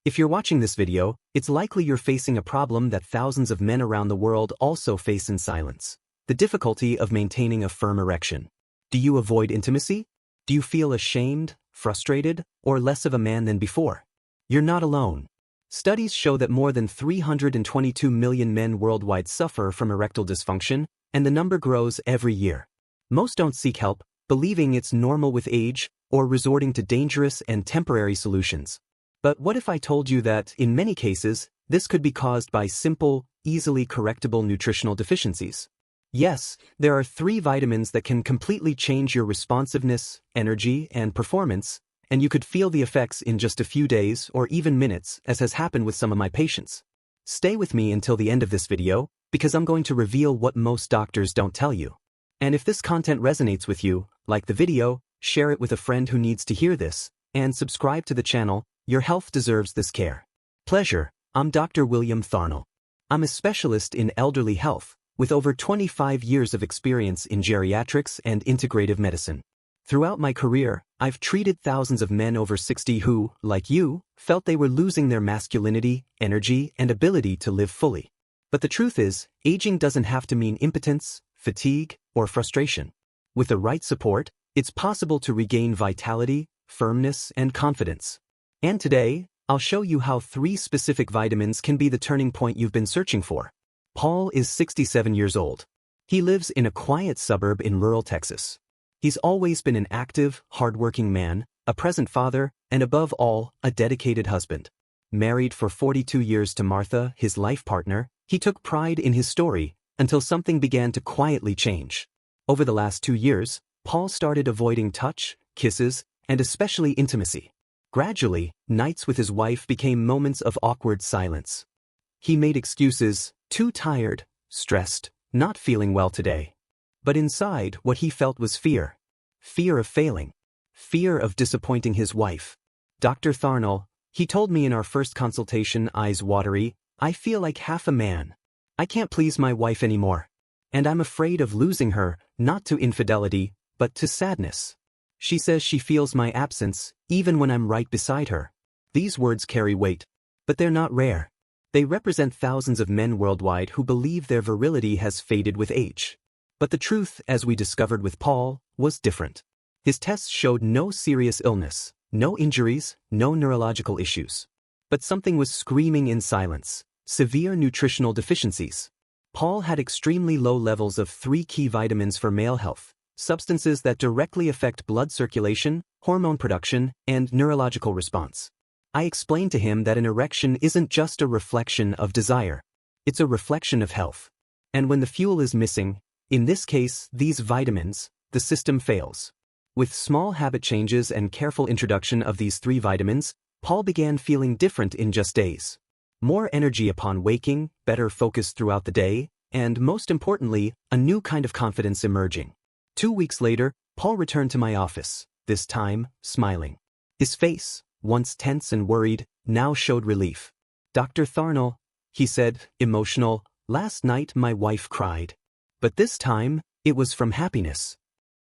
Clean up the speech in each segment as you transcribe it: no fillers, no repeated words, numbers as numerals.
If you're watching this video, it's likely you're facing a problem that thousands of men around the world also face in silence: the difficulty of maintaining a firm erection. Do you avoid intimacy? Do you feel ashamed, frustrated, or less of a man than before? You're not alone. Studies show that more than 322 million men worldwide suffer from erectile dysfunction, and the number grows every year. Most don't seek help, believing it's normal with age, or resorting to dangerous and temporary solutions. But what if I told you that, in many cases, this could be caused by simple, easily correctable nutritional deficiencies? Yes, there are 3 vitamins that can completely change your responsiveness, energy, and performance, and you could feel the effects in just a few days or even minutes, as has happened with some of my patients. Stay with me until the end of this video, because I'm going to reveal what most doctors don't tell you. And if this content resonates with you, like the video, share it with a friend who needs to hear this, and subscribe to the channel. Your health deserves this care. Pleasure, I'm Dr. William Tharnell. I'm a specialist in elderly health, with over 25 years of experience in geriatrics and integrative medicine. Throughout my career, I've treated thousands of men over 60 who, like you, felt they were losing their masculinity, energy, and ability to live fully. But the truth is, aging doesn't have to mean impotence, fatigue, or frustration. With the right support, it's possible to regain vitality, firmness, and confidence. And today, I'll show you how 3 specific vitamins can be the turning point you've been searching for. Paul is 67 years old. He lives in a quiet suburb in rural Texas. He's always been an active, hardworking man, a present father, and above all, a dedicated husband. Married for 42 years to Martha, his life partner, he took pride in his story until something began to quietly change. Over the last 2 years, Paul started avoiding touch, kisses, and especially intimacy. Gradually, nights with his wife became moments of awkward silence. He made excuses: too tired, stressed, not feeling well today. But inside, what he felt was fear. Fear of failing. Fear of disappointing his wife. Dr. Tharnell, he told me in our first consultation, eyes watery, "I feel like half a man. I can't please my wife anymore. And I'm afraid of losing her, not to infidelity, but to sadness. She says she feels my absence, even when I'm right beside her." These words carry weight. But they're not rare. They represent thousands of men worldwide who believe their virility has faded with age. But the truth, as we discovered with Paul, was different. His tests showed no serious illness, no injuries, no neurological issues. But something was screaming in silence: severe nutritional deficiencies. Paul had extremely low levels of 3 key vitamins for male health, substances that directly affect blood circulation, hormone production, and neurological response. I explained to him that an erection isn't just a reflection of desire. It's a reflection of health. And when the fuel is missing, in this case, these vitamins, the system fails. With small habit changes and careful introduction of these 3 vitamins, Paul began feeling different in just days. More energy upon waking, better focus throughout the day, and most importantly, a new kind of confidence emerging. 2 weeks later, Paul returned to my office, this time, smiling. His face, once tense and worried, now showed relief. "Dr. Tharnell," he said, emotional, "last night my wife cried. But this time, it was from happiness."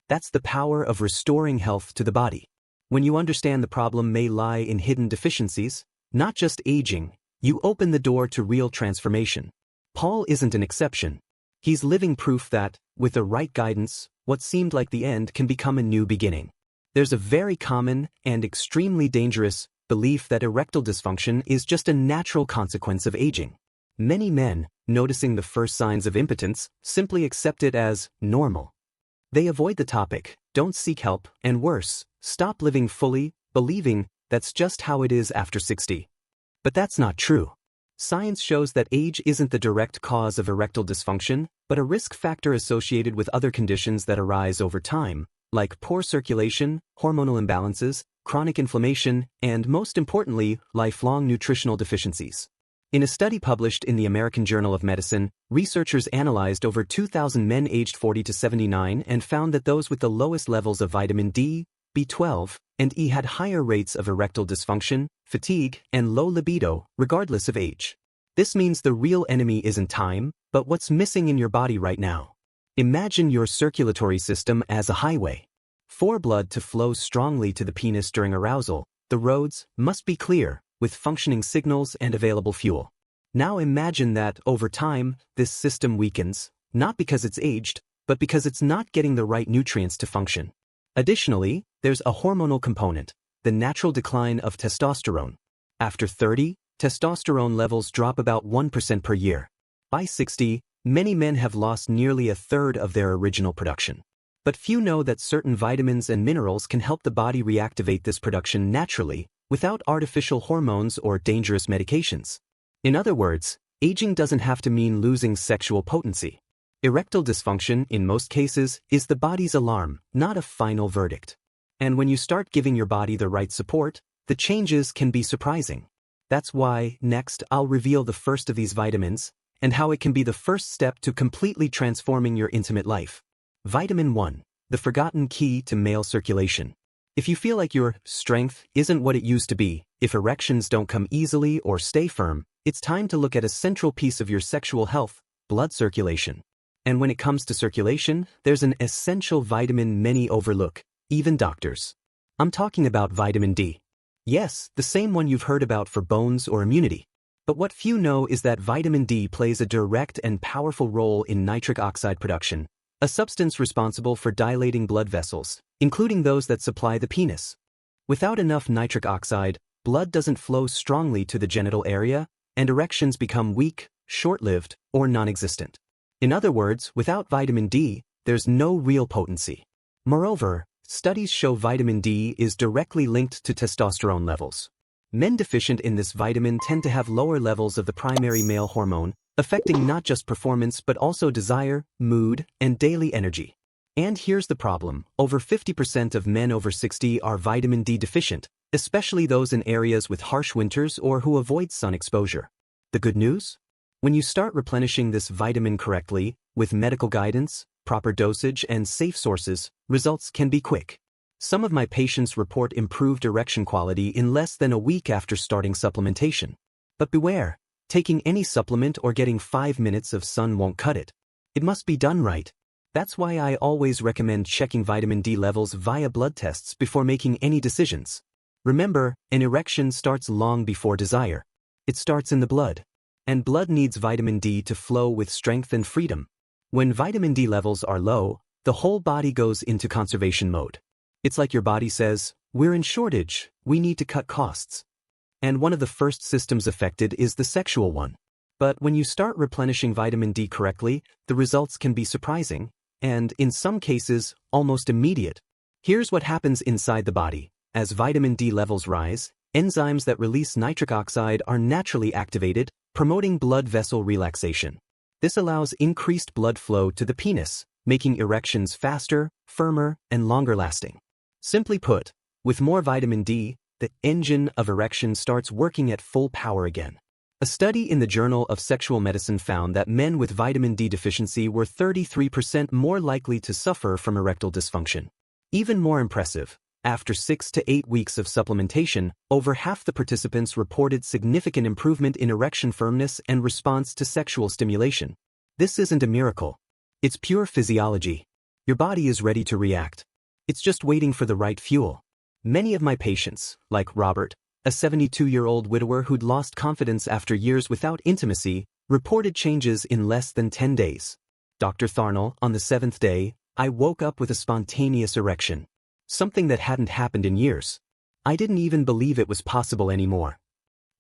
That's the power of restoring health to the body. When you understand the problem may lie in hidden deficiencies, not just aging, you open the door to real transformation. Paul isn't an exception. He's living proof that, with the right guidance, what seemed like the end can become a new beginning. There's a very common and extremely dangerous belief that erectile dysfunction is just a natural consequence of aging. Many men, noticing the first signs of impotence, simply accept it as normal. They avoid the topic, don't seek help, and worse, stop living fully, believing that's just how it is after 60. But that's not true. Science shows that age isn't the direct cause of erectile dysfunction, but a risk factor associated with other conditions that arise over time, like poor circulation, hormonal imbalances, chronic inflammation, and most importantly, lifelong nutritional deficiencies. In a study published in the American Journal of Medicine, researchers analyzed over 2,000 men aged 40 to 79 and found that those with the lowest levels of vitamin D, B12, and E had higher rates of erectile dysfunction, fatigue, and low libido, regardless of age. This means the real enemy isn't time, but what's missing in your body right now. Imagine your circulatory system as a highway. For blood to flow strongly to the penis during arousal, the roads must be clear, with functioning signals and available fuel. Now imagine that, over time, this system weakens, not because it's aged, but because it's not getting the right nutrients to function. Additionally, there's a hormonal component, the natural decline of testosterone. After 30, testosterone levels drop about 1% per year. By 60, many men have lost nearly a third of their original production. But few know that certain vitamins and minerals can help the body reactivate this production naturally, without artificial hormones or dangerous medications. In other words, aging doesn't have to mean losing sexual potency. Erectile dysfunction, in most cases, is the body's alarm, not a final verdict. And when you start giving your body the right support, the changes can be surprising. That's why, next, I'll reveal the first of these vitamins, and how it can be the first step to completely transforming your intimate life. Vitamin 1, the forgotten key to male circulation. If you feel like your strength isn't what it used to be, if erections don't come easily or stay firm, it's time to look at a central piece of your sexual health, blood circulation. And when it comes to circulation, there's an essential vitamin many overlook, even doctors. I'm talking about vitamin D. Yes, the same one you've heard about for bones or immunity. But what few know is that vitamin D plays a direct and powerful role in nitric oxide production, a substance responsible for dilating blood vessels, including those that supply the penis. Without enough nitric oxide, blood doesn't flow strongly to the genital area, and erections become weak, short-lived, or non-existent. In other words, without vitamin D, there's no real potency. Moreover, studies show vitamin D is directly linked to testosterone levels. Men deficient in this vitamin tend to have lower levels of the primary male hormone, affecting not just performance but also desire, mood, and daily energy. And here's the problem: over 50% of men over 60 are vitamin D deficient, especially those in areas with harsh winters or who avoid sun exposure. The good news? When you start replenishing this vitamin correctly, with medical guidance, proper dosage, and safe sources, results can be quick. Some of my patients report improved erection quality in less than a week after starting supplementation. But beware, taking any supplement or getting 5 minutes of sun won't cut it. It must be done right. That's why I always recommend checking vitamin D levels via blood tests before making any decisions. Remember, an erection starts long before desire. It starts in the blood. And blood needs vitamin D to flow with strength and freedom. When vitamin D levels are low, the whole body goes into conservation mode. It's like your body says, "We're in shortage, we need to cut costs." And one of the first systems affected is the sexual one. But when you start replenishing vitamin D correctly, the results can be surprising, and in some cases, almost immediate. Here's what happens inside the body. As vitamin D levels rise, enzymes that release nitric oxide are naturally activated, promoting blood vessel relaxation. This allows increased blood flow to the penis, making erections faster, firmer, and longer lasting. Simply put, with more vitamin D, the engine of erection starts working at full power again. A study in the Journal of Sexual Medicine found that men with vitamin D deficiency were 33% more likely to suffer from erectile dysfunction. Even more impressive, after 6 to 8 weeks of supplementation, over half the participants reported significant improvement in erection firmness and response to sexual stimulation. This isn't a miracle. It's pure physiology. Your body is ready to react. It's just waiting for the right fuel. Many of my patients, like Robert, a 72-year-old widower who'd lost confidence after years without intimacy, reported changes in less than 10 days. Dr. Tharnell, on the 7th day, I woke up with a spontaneous erection. Something that hadn't happened in years. I didn't even believe it was possible anymore.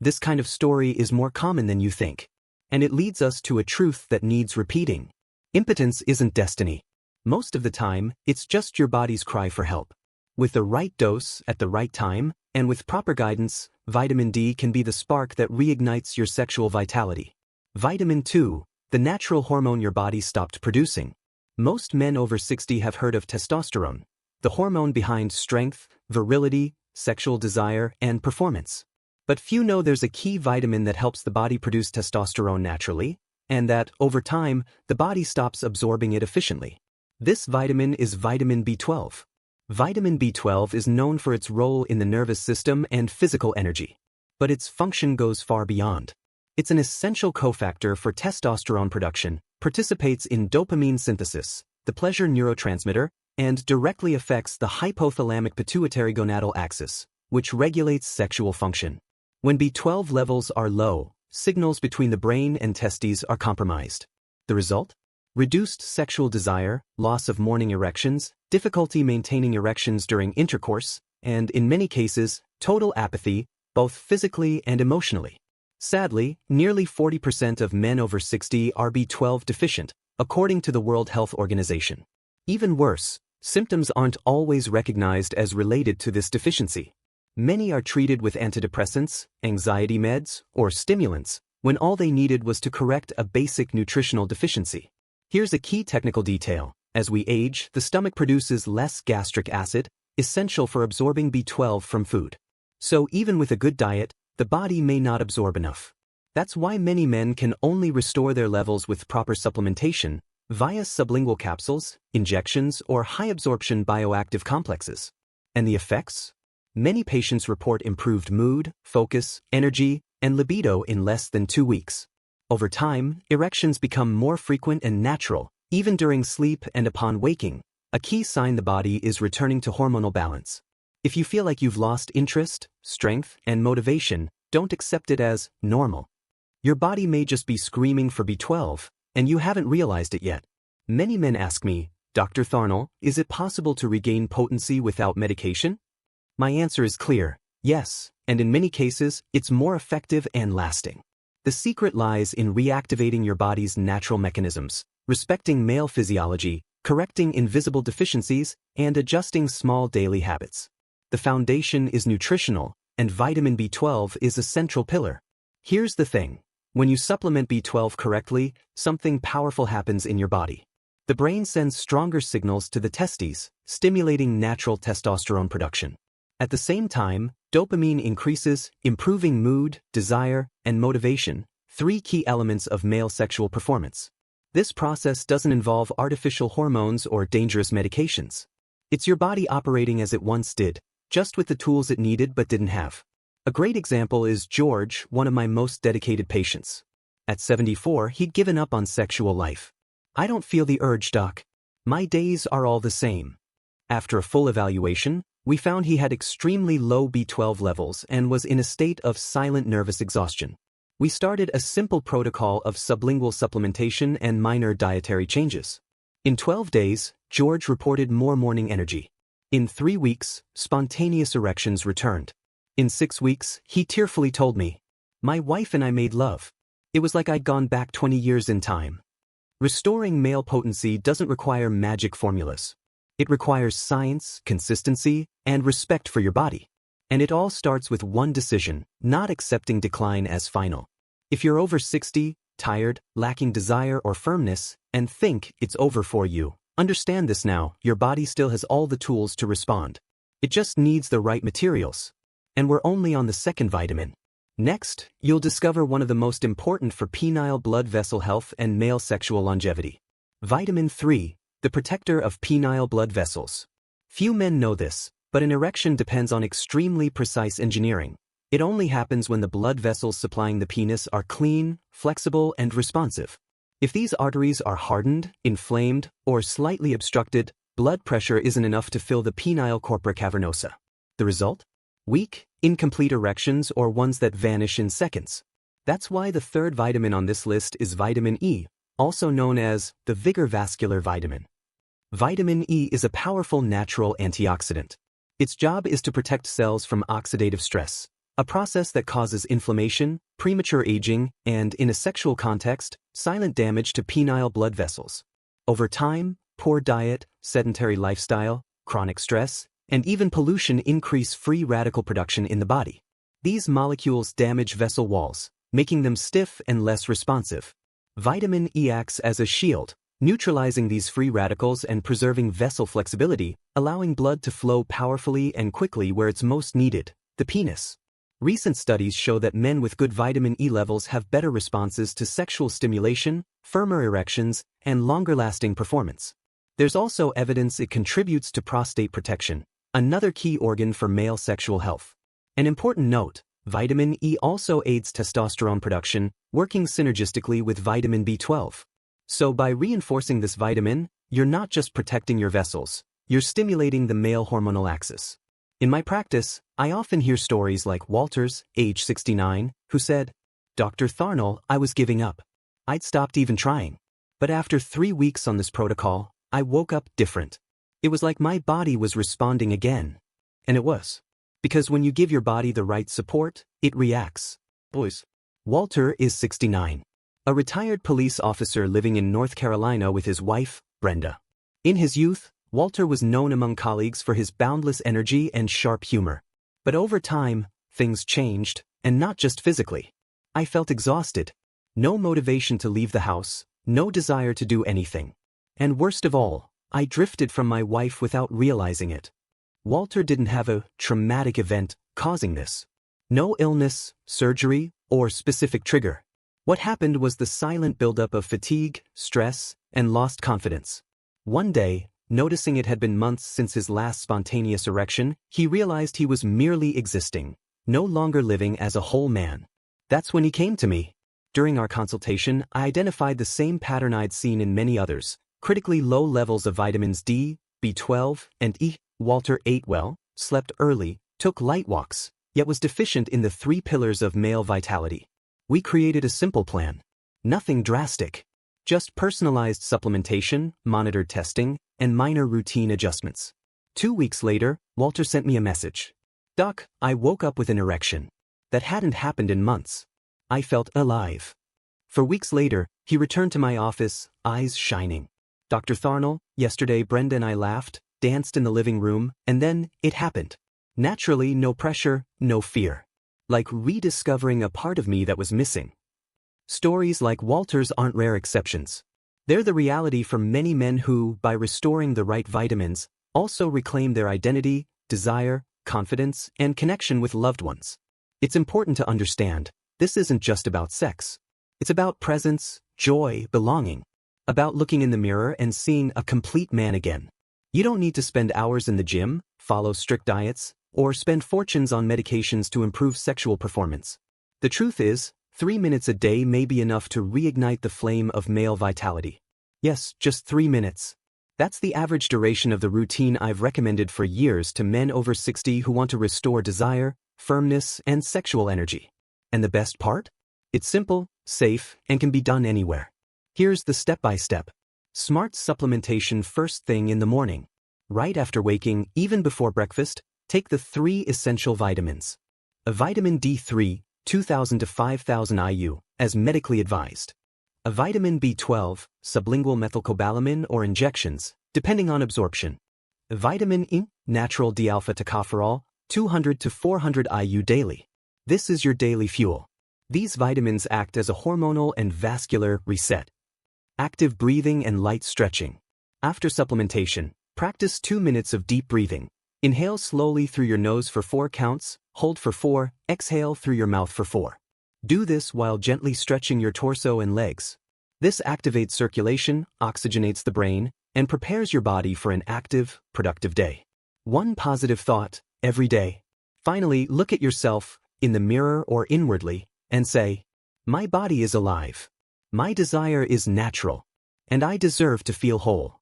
This kind of story is more common than you think. And it leads us to a truth that needs repeating. Impotence isn't destiny. Most of the time, it's just your body's cry for help. With the right dose at the right time, and with proper guidance, vitamin D can be the spark that reignites your sexual vitality. Vitamin 2, the natural hormone your body stopped producing. Most men over 60 have heard of testosterone, the hormone behind strength, virility, sexual desire, and performance. But few know there's a key vitamin that helps the body produce testosterone naturally, and that, over time, the body stops absorbing it efficiently. This vitamin is vitamin B12. Vitamin B12 is known for its role in the nervous system and physical energy. But its function goes far beyond. It's an essential cofactor for testosterone production, participates in dopamine synthesis, the pleasure neurotransmitter, and directly affects the hypothalamic pituitary gonadal axis, which regulates sexual function. When B12 levels are low, signals between the brain and testes are compromised. The result? Reduced sexual desire, loss of morning erections, difficulty maintaining erections during intercourse, and in many cases, total apathy, both physically and emotionally. Sadly, nearly 40% of men over 60 are B12 deficient, according to the World Health Organization. Even worse, symptoms aren't always recognized as related to this deficiency. Many are treated with antidepressants, anxiety meds, or stimulants, when all they needed was to correct a basic nutritional deficiency. Here's a key technical detail. As we age, the stomach produces less gastric acid, essential for absorbing B12 from food. So even with a good diet, the body may not absorb enough. That's why many men can only restore their levels with proper supplementation, via sublingual capsules, injections, or high-absorption bioactive complexes. And the effects? Many patients report improved mood, focus, energy, and libido in less than 2 weeks. Over time, erections become more frequent and natural, even during sleep and upon waking, a key sign the body is returning to hormonal balance. If you feel like you've lost interest, strength, and motivation, don't accept it as normal. Your body may just be screaming for B12, and you haven't realized it yet. Many men ask me, Dr. Tharnell, is it possible to regain potency without medication? My answer is clear, yes, and in many cases, it's more effective and lasting. The secret lies in reactivating your body's natural mechanisms, respecting male physiology, correcting invisible deficiencies, and adjusting small daily habits. The foundation is nutritional, and vitamin B12 is a central pillar. Here's the thing. When you supplement B12 correctly, something powerful happens in your body. The brain sends stronger signals to the testes, stimulating natural testosterone production. At the same time, dopamine increases, improving mood, desire, and motivation, 3 key elements of male sexual performance. This process doesn't involve artificial hormones or dangerous medications. It's your body operating as it once did, just with the tools it needed but didn't have. A great example is George, one of my most dedicated patients. At 74, he'd given up on sexual life. I don't feel the urge, doc. My days are all the same. After a full evaluation, we found he had extremely low B12 levels and was in a state of silent nervous exhaustion. We started a simple protocol of sublingual supplementation and minor dietary changes. In 12 days, George reported more morning energy. In 3 weeks, spontaneous erections returned. In 6 weeks, he tearfully told me, "My wife and I made love. It was like I'd gone back 20 years in time." Restoring male potency doesn't require magic formulas. It requires science, consistency, and respect for your body. And it all starts with one decision, not accepting decline as final. If you're over 60, tired, lacking desire or firmness, and think it's over for you, understand this now, your body still has all the tools to respond. It just needs the right materials. And we're only on the second vitamin. Next, you'll discover one of the most important for penile blood vessel health and male sexual longevity. Vitamin 3, the protector of penile blood vessels. Few men know this, but an erection depends on extremely precise engineering. It only happens when the blood vessels supplying the penis are clean, flexible, and responsive. If these arteries are hardened, inflamed, or slightly obstructed, blood pressure isn't enough to fill the penile corpora cavernosa. The result? Weak, incomplete erections or ones that vanish in seconds. That's why the third vitamin on this list is vitamin E, also known as the vigor vascular vitamin. Vitamin E is a powerful natural antioxidant. Its job is to protect cells from oxidative stress, a process that causes inflammation, premature aging, and, in a sexual context, silent damage to penile blood vessels. Over time, poor diet, sedentary lifestyle, chronic stress, and even pollution increase free radical production in the body. These molecules damage vessel walls, making them stiff and less responsive. Vitamin E acts as a shield, neutralizing these free radicals and preserving vessel flexibility, allowing blood to flow powerfully and quickly where it's most needed, the penis. Recent studies show that men with good vitamin E levels have better responses to sexual stimulation, firmer erections, and longer-lasting performance. There's also evidence it contributes to prostate protection, another key organ for male sexual health. An important note, vitamin E also aids testosterone production, working synergistically with vitamin B12. So by reinforcing this vitamin, you're not just protecting your vessels, you're stimulating the male hormonal axis. In my practice, I often hear stories like Walter's, age 69, who said, "Dr. Tharnell, I was giving up. I'd stopped even trying. But after 3 weeks on this protocol, I woke up different. It was like my body was responding again." And it was. Because when you give your body the right support, it reacts. Boys. Walter is 69. A retired police officer living in North Carolina with his wife, Brenda. In his youth, Walter was known among colleagues for his boundless energy and sharp humor. But over time, things changed, and not just physically. I felt exhausted. No motivation to leave the house, no desire to do anything. And worst of all, I drifted from my wife without realizing it. Walter didn't have a traumatic event causing this. No illness, surgery, or specific trigger. What happened was the silent buildup of fatigue, stress, and lost confidence. One day, noticing it had been months since his last spontaneous erection, he realized he was merely existing, no longer living as a whole man. That's when he came to me. During our consultation, I identified the same pattern I'd seen in many others: critically low levels of vitamins D, B12, and E. Walter ate well, slept early, took light walks, yet was deficient in the 3 pillars of male vitality. We created a simple plan. Nothing drastic. Just personalized supplementation, monitored testing, and minor routine adjustments. 2 weeks later, Walter sent me a message. "Doc, I woke up with an erection. That hadn't happened in months. I felt alive." For weeks later, he returned to my office, eyes shining. "Dr. Tharnell, yesterday Brenda and I laughed, danced in the living room, and then it happened. Naturally, no pressure, no fear. Like rediscovering a part of me that was missing." Stories like Walter's aren't rare exceptions. They're the reality for many men who, by restoring the right vitamins, also reclaim their identity, desire, confidence, and connection with loved ones. It's important to understand, this isn't just about sex. It's about presence, joy, belonging. About looking in the mirror and seeing a complete man again. You don't need to spend hours in the gym, follow strict diets, or spend fortunes on medications to improve sexual performance. The truth is, 3 minutes a day may be enough to reignite the flame of male vitality. Yes, just 3 minutes. That's the average duration of the routine I've recommended for years to men over 60 who want to restore desire, firmness, and sexual energy. And the best part? It's simple, safe, and can be done anywhere. Here's the step-by-step. Smart supplementation first thing in the morning. Right after waking, even before breakfast, take the 3 essential vitamins. A vitamin D3, 2,000 to 5,000 IU, as medically advised. A vitamin B12, sublingual methylcobalamin or injections, depending on absorption. A vitamin E, natural D-alpha tocopherol, 200 to 400 IU daily. This is your daily fuel. These vitamins act as a hormonal and vascular reset. Active breathing and light stretching. After supplementation, practice 2 minutes of deep breathing. Inhale slowly through your nose for 4 counts, hold for 4, exhale through your mouth for 4. Do this while gently stretching your torso and legs. This activates circulation, oxygenates the brain, and prepares your body for an active, productive day. 1 positive thought every day. Finally, look at yourself, in the mirror or inwardly, and say, "My body is alive. My desire is natural. And I deserve to feel whole."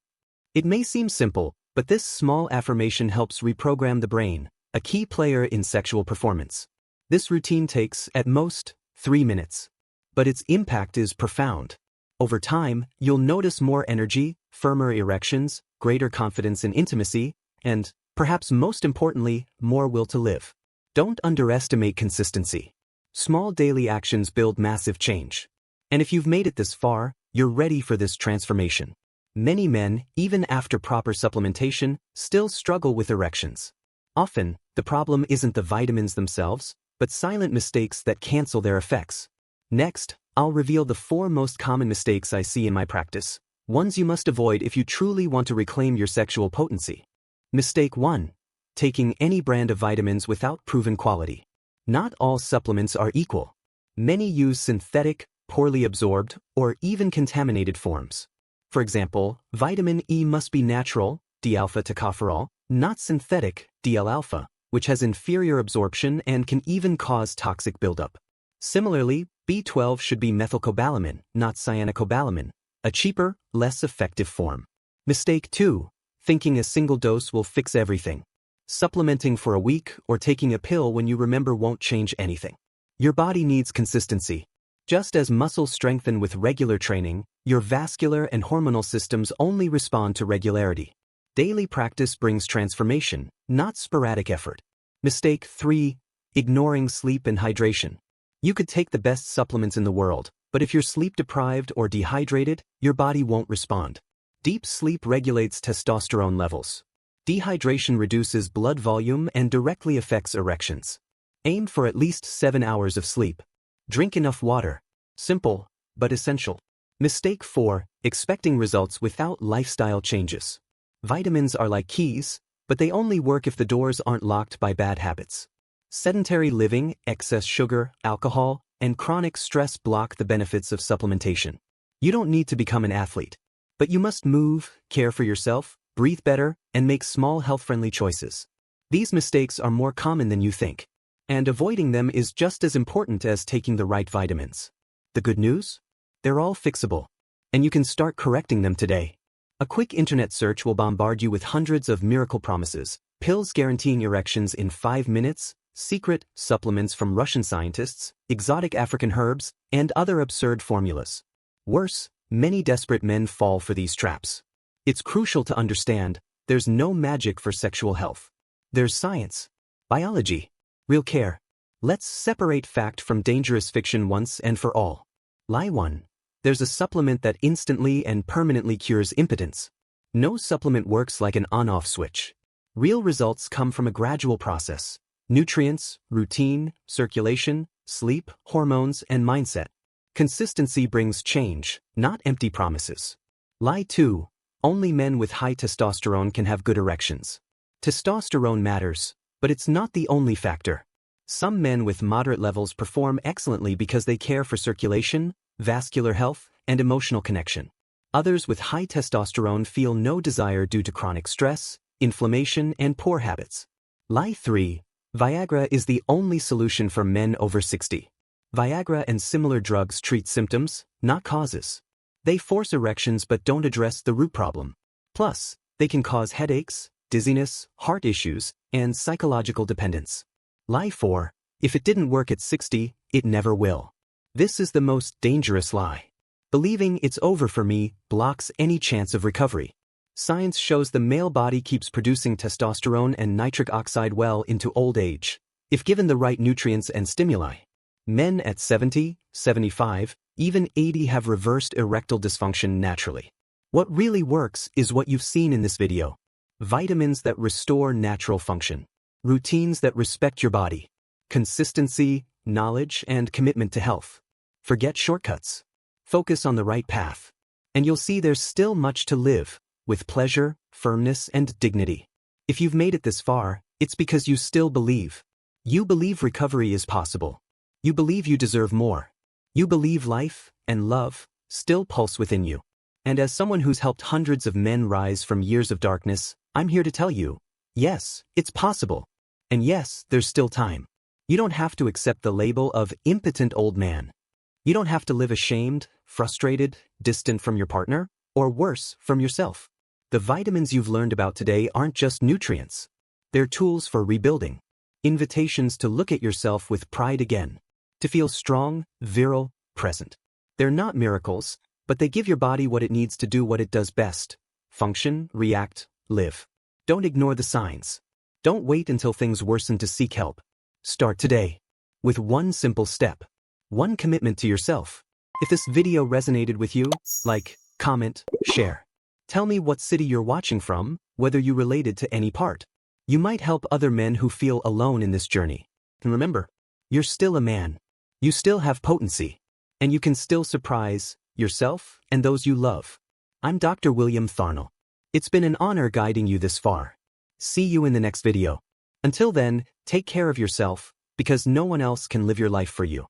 It may seem simple, but this small affirmation helps reprogram the brain, a key player in sexual performance. This routine takes, at most, 3 minutes. But its impact is profound. Over time, you'll notice more energy, firmer erections, greater confidence in intimacy, and, perhaps most importantly, more will to live. Don't underestimate consistency. Small daily actions build massive change. And if you've made it this far, you're ready for this transformation. Many men, even after proper supplementation, still struggle with erections. Often, the problem isn't the vitamins themselves, but silent mistakes that cancel their effects. Next, I'll reveal the 4 most common mistakes I see in my practice, ones you must avoid if you truly want to reclaim your sexual potency. Mistake 1. Taking any brand of vitamins without proven quality. Not all supplements are equal. Many use synthetic, poorly absorbed, or even contaminated forms. For example, vitamin E must be natural, D-alpha tocopherol, not synthetic, DL-alpha, which has inferior absorption and can even cause toxic buildup. Similarly, B12 should be methylcobalamin, not cyanocobalamin, a cheaper, less effective form. Mistake 2. Thinking a single dose will fix everything. Supplementing for a week or taking a pill when you remember won't change anything. Your body needs consistency. Just as muscles strengthen with regular training, your vascular and hormonal systems only respond to regularity. Daily practice brings transformation, not sporadic effort. Mistake 3. Ignoring sleep and hydration. You could take the best supplements in the world, but if you're sleep deprived or dehydrated, your body won't respond. Deep sleep regulates testosterone levels. Dehydration reduces blood volume and directly affects erections. Aim for at least 7 hours of sleep. Drink enough water. Simple, but essential. Mistake 4. Expecting results without lifestyle changes. Vitamins are like keys, but they only work if the doors aren't locked by bad habits. Sedentary living, excess sugar, alcohol, and chronic stress block the benefits of supplementation. You don't need to become an athlete, but you must move, care for yourself, breathe better, and make small health-friendly choices. These mistakes are more common than you think, and avoiding them is just as important as taking the right vitamins. The good news? They're all fixable, and you can start correcting them today. A quick internet search will bombard you with hundreds of miracle promises, pills guaranteeing erections in 5 minutes, secret supplements from Russian scientists, exotic African herbs, and other absurd formulas. Worse, many desperate men fall for these traps. It's crucial to understand, there's no magic for sexual health. There's science, biology, real care. Let's separate fact from dangerous fiction once and for all. Lie 1. There's a supplement that instantly and permanently cures impotence. No supplement works like an on-off switch. Real results come from a gradual process. Nutrients, routine, circulation, sleep, hormones, and mindset. Consistency brings change, not empty promises. Lie 2. Only men with high testosterone can have good erections. Testosterone matters, but it's not the only factor. Some men with moderate levels perform excellently because they care for circulation, vascular health, and emotional connection. Others with high testosterone feel no desire due to chronic stress, inflammation, and poor habits. Lie 3. Viagra is the only solution for men over 60. Viagra and similar drugs treat symptoms, not causes. They force erections but don't address the root problem. Plus, they can cause headaches, dizziness, heart issues, and psychological dependence. Lie 4. If it didn't work at 60, it never will. This is the most dangerous lie. Believing it's over for me blocks any chance of recovery. Science shows the male body keeps producing testosterone and nitric oxide well into old age, if given the right nutrients and stimuli. Men at 70, 75, even 80 have reversed erectile dysfunction naturally. What really works is what you've seen in this video. Vitamins that restore natural function. Routines that respect your body. Consistency, knowledge, and commitment to health. Forget shortcuts. Focus on the right path. And you'll see there's still much to live, with pleasure, firmness, and dignity. If you've made it this far, it's because you still believe. You believe recovery is possible. You believe you deserve more. You believe life and love still pulse within you. And as someone who's helped hundreds of men rise from years of darkness, I'm here to tell you, yes, it's possible. And yes, there's still time. You don't have to accept the label of impotent old man. You don't have to live ashamed, frustrated, distant from your partner, or worse, from yourself. The vitamins you've learned about today aren't just nutrients. They're tools for rebuilding. Invitations to look at yourself with pride again. To feel strong, virile, present. They're not miracles, but they give your body what it needs to do what it does best. Function, react, live. Don't ignore the signs. Don't wait until things worsen to seek help. Start today. With one simple step. One commitment to yourself. If this video resonated with you, like, comment, share. Tell me what city you're watching from, whether you related to any part. You might help other men who feel alone in this journey. And remember, you're still a man. You still have potency. And you can still surprise yourself and those you love. I'm Dr. William Tharnell. It's been an honor guiding you this far. See you in the next video. Until then, take care of yourself, because no one else can live your life for you.